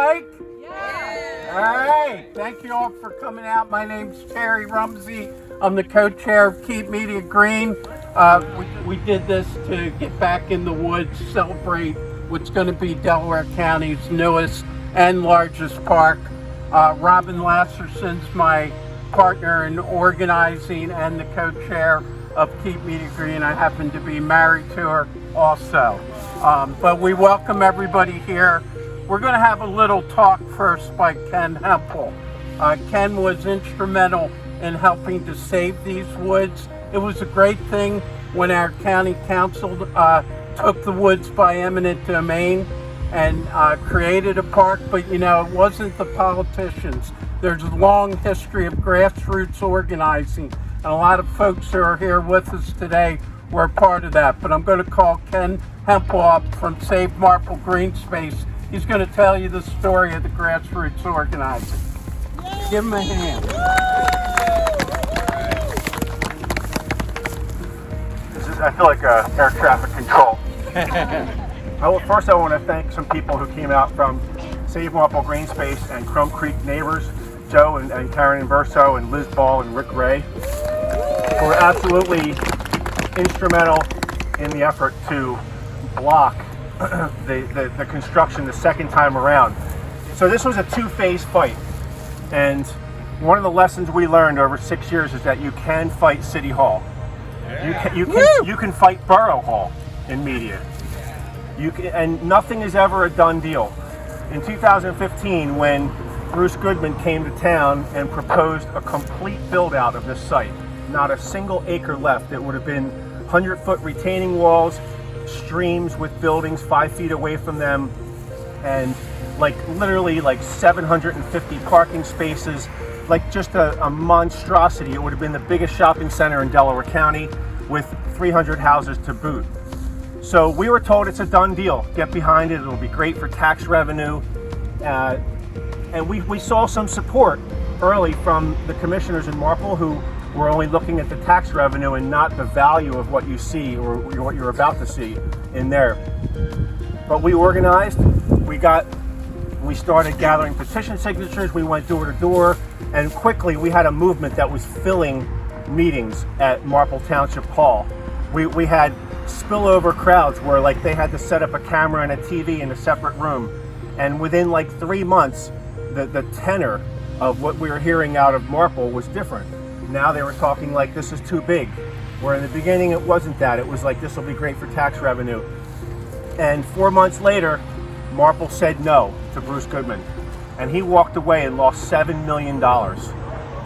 like? Yeah. All right. Thank you all for coming out. My name's Terry Rumsey. I'm the co-chair of Keep Media Green. We did this to get back in the woods, celebrate what's going to be Delaware County's newest and largest park. Robin Lasserson's my partner in organizing and the co-chair of Keep Media Green. I happen to be married to her also. But we welcome everybody here. We're going to have a little talk first by Ken Hempel. Ken was instrumental in helping to save these woods. It was a great thing when our county council took the woods by eminent domain and created a park, but you know, it wasn't the politicians. There's a long history of grassroots organizing, and a lot of folks who are here with us today were a part of that. But I'm going to call Ken Hempel up from Save Marple Green Space. He's going to tell you the story of the grassroots organizing. Give him a hand. I feel like air traffic control. First I want to thank some people who came out from Save Marple Green Space and Chrome Creek neighbors, Joe and Karen Inverso and Liz Ball and Rick Ray, who were absolutely instrumental in the effort to block the construction the second time around. So this was a two-phase fight, and one of the lessons we learned over 6 years is that you can fight City Hall. You can fight Borough Hall in media. And nothing is ever a done deal. In 2015, when Bruce Goodman came to town and proposed a complete build out of this site, not a single acre left. It would have been 100-foot retaining walls, streams with buildings 5 feet away from them, and literally 750 parking spaces, just a monstrosity. It would have been the biggest shopping center in Delaware County with 300 houses to boot. So we were told it's a done deal. Get behind it. It'll be great for tax revenue. And we saw some support early from the commissioners in Marple who were only looking at the tax revenue and not the value of what you see or what you're about to see in there. But we organized. We started gathering petition signatures. We went door to door, and quickly we had a movement that was filling meetings at Marple Township Hall. We had spillover crowds where they had to set up a camera and a TV in a separate room, and within 3 months the tenor of what we were hearing out of Marple was different. Now they were talking this is too big, where in the beginning it wasn't that. It was this will be great for tax revenue. And 4 months later, Marple said no to Bruce Goodman, and he walked away and lost $7 million.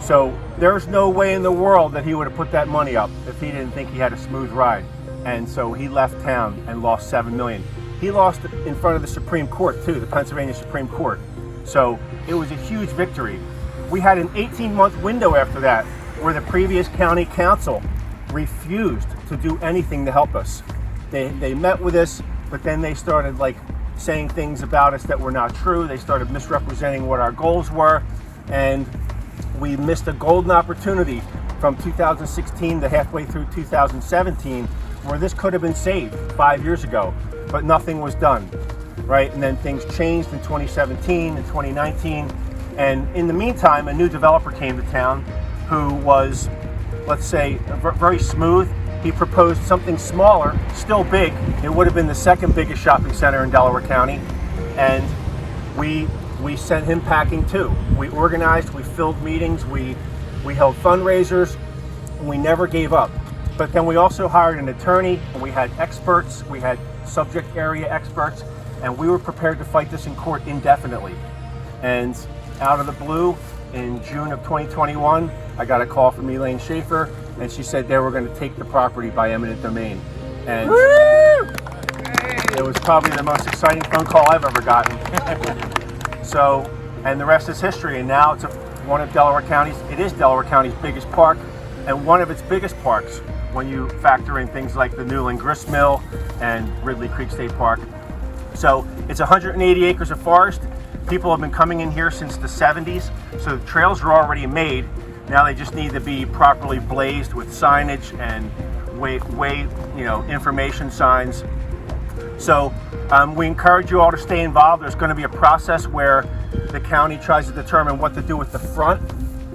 So there's no way in the world that he would have put that money up if he didn't think he had a smooth ride. And so he left town and lost $7 million. He lost in front of the Supreme Court too, the Pennsylvania Supreme Court. So it was a huge victory. We had an 18-month window after that where the previous county council refused to do anything to help us. They met with us, but then they started saying things about us that were not true. They started misrepresenting what our goals were, and we missed a golden opportunity from 2016 to halfway through 2017 where this could have been saved 5 years ago, but nothing was done, right? And then things changed in 2017 and 2019, and in the meantime, a new developer came to town who was, let's say, very smooth. He proposed something smaller, still big. It would have been the second biggest shopping center in Delaware County, and we sent him packing too. We organized, we filled meetings, we held fundraisers, and we never gave up. But then we also hired an attorney, and we had experts, we had subject area experts, and we were prepared to fight this in court indefinitely. And out of the blue, in June of 2021, I got a call from Elaine Schaefer, and she said they were going to take the property by eminent domain. And it was probably the most exciting phone call I've ever gotten. So, and the rest is history. And now it's one of Delaware County's, it is Delaware County's biggest park, and one of its biggest parks when you factor in things like the Newland Grist Mill and Ridley Creek State Park. So it's 180 acres of forest. People have been coming in here since the 70s, so the trails are already made. Now they just need to be properly blazed with signage and information signs. So we encourage you all to stay involved. There's going to be a process where the county tries to determine what to do with the front.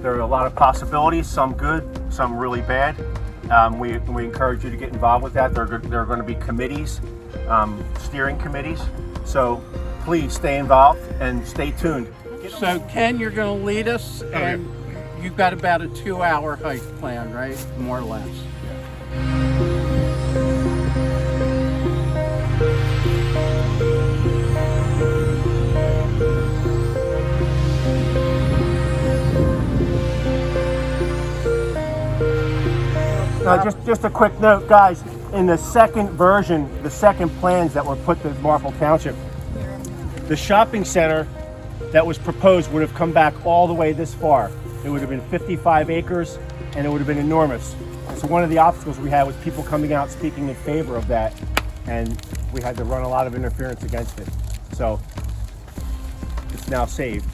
There are a lot of possibilities, some good, some really bad. We encourage you to get involved with that. There are going to be committees, steering committees. So please stay involved and stay tuned. So Ken, you're going to lead us, and you've got about a 2-hour hike plan, right? More or less. Just a quick note, guys. In the second version, the second plans that were put to Marple Township, the shopping center that was proposed would have come back all the way this far. It would have been 55 acres, and it would have been enormous. So one of the obstacles we had was people coming out speaking in favor of that, and we had to run a lot of interference against it. So it's now saved.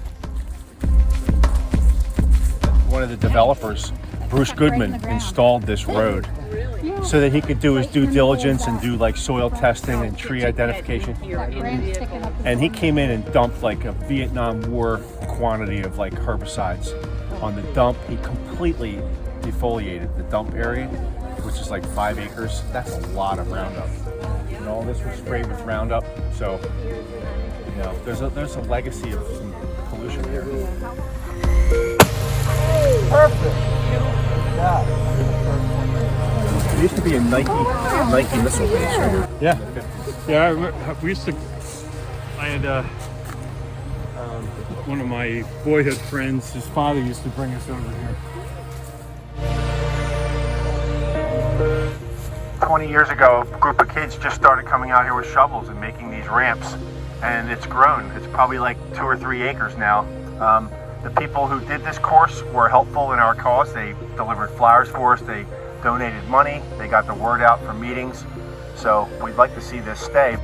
One of the developers, Bruce Goodman, installed this road so that he could do his due diligence and do like soil testing and tree identification. And he came in and dumped like a Vietnam War quantity of like herbicides on the dump. He completely defoliated the dump area, which is like 5 acres. That's a lot of Roundup. And all this was sprayed with Roundup. So, you know, there's a legacy of some pollution here. Perfect. It used to be a Nike missile base right here. Yeah. We used to. I had one of my boyhood friends. His father used to bring us over here. 20 years ago, a group of kids just started coming out here with shovels and making these ramps, and it's grown. It's probably like 2 or 3 acres now. The people who did this course were helpful in our cause. They delivered flyers for us. They donated money. They got the word out for meetings. So we'd like to see this stay.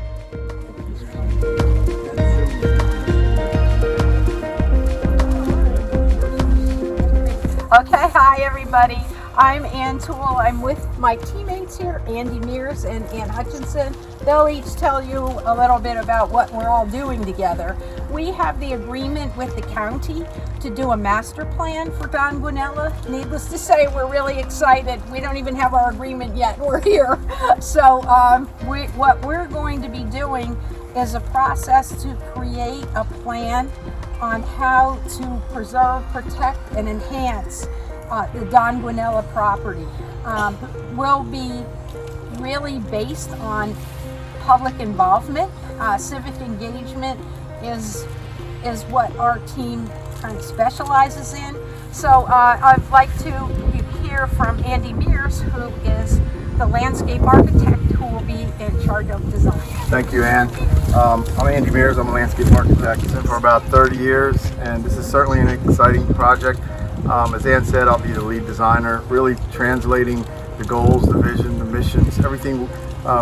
Okay, hi everybody. I'm Ann Toole. I'm with my teammates here, Andy Mears and Ann Hutchinson. They'll each tell you a little bit about what we're all doing together. We have the agreement with the county to do a master plan for Don Guanella. Needless to say, we're really excited. We don't even have our agreement yet. We're here. So what we're going to be doing is a process to create a plan on how to preserve, protect, and enhance the Don Guanella property. Will be really based on public involvement. Civic engagement is what our team kind of specializes in. So I'd like to hear from Andy Mears, who is the landscape architect who will be in charge of design. Thank you, Ann. I'm Andy Mears. I'm a landscape architect for about 30 years, and this is certainly an exciting project. As Ann said, I'll be the lead designer, really translating the goals, the vision, the missions, everything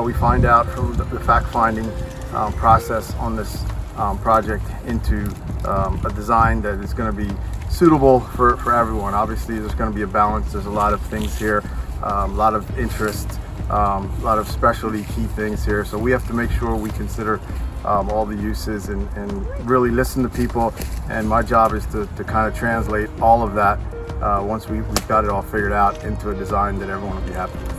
we find out from the fact-finding process on this project into a design that is going to be suitable for everyone. Obviously, there's going to be a balance. There's a lot of things here, a lot of interest, a lot of specialty key things here. So we have to make sure we consider all the uses and really listen to people. And my job is to kind of translate all of that once we've got it all figured out into a design that everyone will be happy with.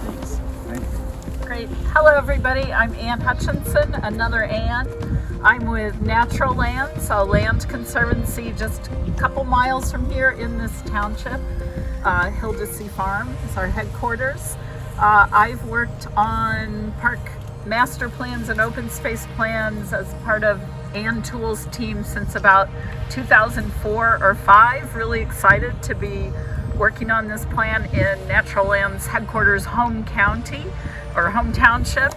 Thanks. Thank you. Great. Hello everybody, I'm Ann Hutchinson, another Ann. I'm with Natural Lands, a land conservancy just a couple miles from here in this township. Hildesea Farm is our headquarters. I've worked on park master plans and open space plans as part of Ann Toole's team since about 2004 or 5. Really excited to be working on this plan in Natural Lands headquarters home county or home township.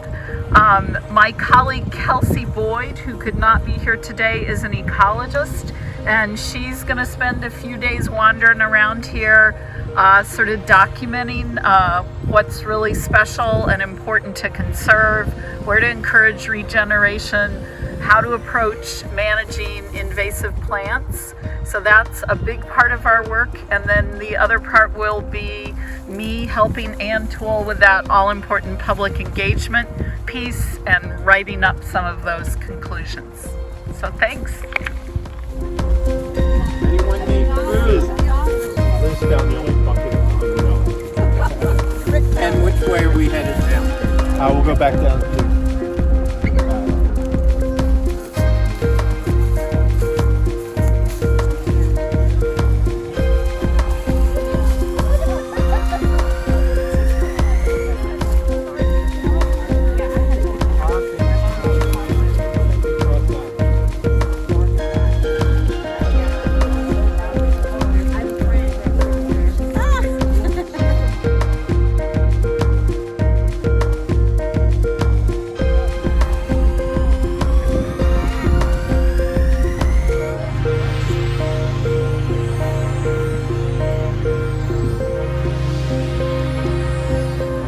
My colleague Kelsey Boyd, who could not be here today, is an ecologist, and she's going to spend a few days wandering around here sort of documenting what's really special and important to conserve, where to encourage regeneration, how to approach managing invasive plants. So that's a big part of our work, and then the other part will be me helping Ann Toole with that all-important public engagement piece and writing up some of those conclusions. So thanks. Anyone need food? This is down the only bucket on the well. And which way are we headed down? We'll go back down to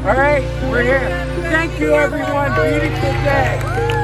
All right, we're here. Thank you, everyone. Beautiful day.